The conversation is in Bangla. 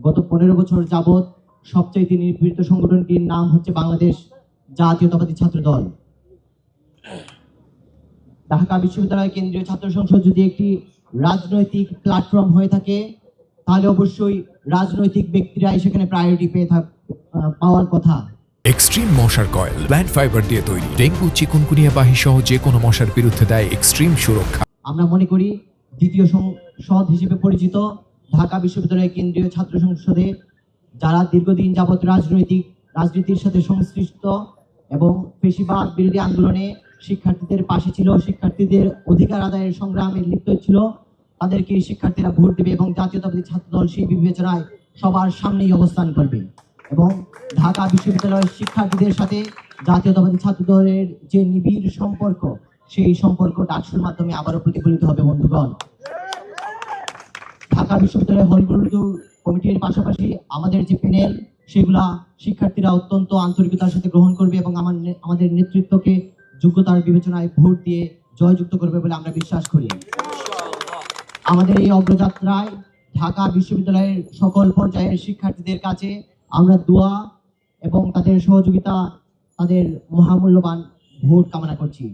গত 15 বছর যাবৎ সবচেয়ে নিপীড়িত সংগঠনটির নাম হচ্ছে বাংলাদেশ জাতীয়তাবাদী ছাত্র দল। ঢাকা বিশ্ববিদ্যালয় কেন্দ্রীয় ছাত্র সংসদ যদি একটি রাজনৈতিক প্ল্যাটফর্ম হয়ে থাকে, তাহলে অবশ্যই রাজনৈতিক ব্যক্তিরাই সেখানে প্রায়োরিটি পাওয়ার কথা। এক্সট্রিম মশার কয়েল প্ল্যান্ট ফাইবার দিয়ে তৈরি, ডেঙ্গু, চিকুনগুনিয়া বাহি সহ যে কোনো মশার বিরুদ্ধে দেয় এক্সট্রিম সুরক্ষা। আমরা মনে করি দ্বিতীয় সংসদ হিসেবে পরিচিত ঢাকা বিশ্ববিদ্যালয় কেন্দ্রীয় ছাত্র সংসদে যারা দীর্ঘদিন যাবৎ রাজনীতির সাথে সংশ্লিষ্ট এবং পেশিবাদ বিরোধী আন্দোলনে শিক্ষার্থীদের পাশে ছিল, শিক্ষার্থীদের অধিকার আদায়ের সংগ্রামে লিপ্ত ছিল, তাদেরকে শিক্ষার্থীরা ভোট দেবে এবং জাতীয়তাবাদী ছাত্র দল সেই বিবেচনায় সবার সামনেই অবস্থান করবে এবং ঢাকা বিশ্ববিদ্যালয়ের শিক্ষার্থীদের সাথে জাতীয়তাবাদী ছাত্র দলের যে নিবিড় সম্পর্ক, সেই সম্পর্ক ডাকসুর মাধ্যমে আবারও প্রতিফলিত হবে। বন্ধুগণ, ঢাকা বিশ্ববিদ্যালয় হলগুলো কমিটির পাশাপাশি আমাদের যে প্যানেল, সেগুলা শিক্ষার্থীরা অত্যন্ত আন্তরিকতার সাথে গ্রহণ করবে এবং আমাদের নেতৃত্বকে যোগ্যতার বিবেচনায় ভোট দিয়ে জয়যুক্ত করবে বলে আমরা বিশ্বাস করি। আমাদের এই অগ্রযাত্রায় ঢাকা বিশ্ববিদ্যালয়ের সকল পর্যায়ের শিক্ষার্থীদের কাছে আমরা দোয়া এবং তাদের সহযোগিতা, তাদের মহামূল্যবান ভোট কামনা করছি।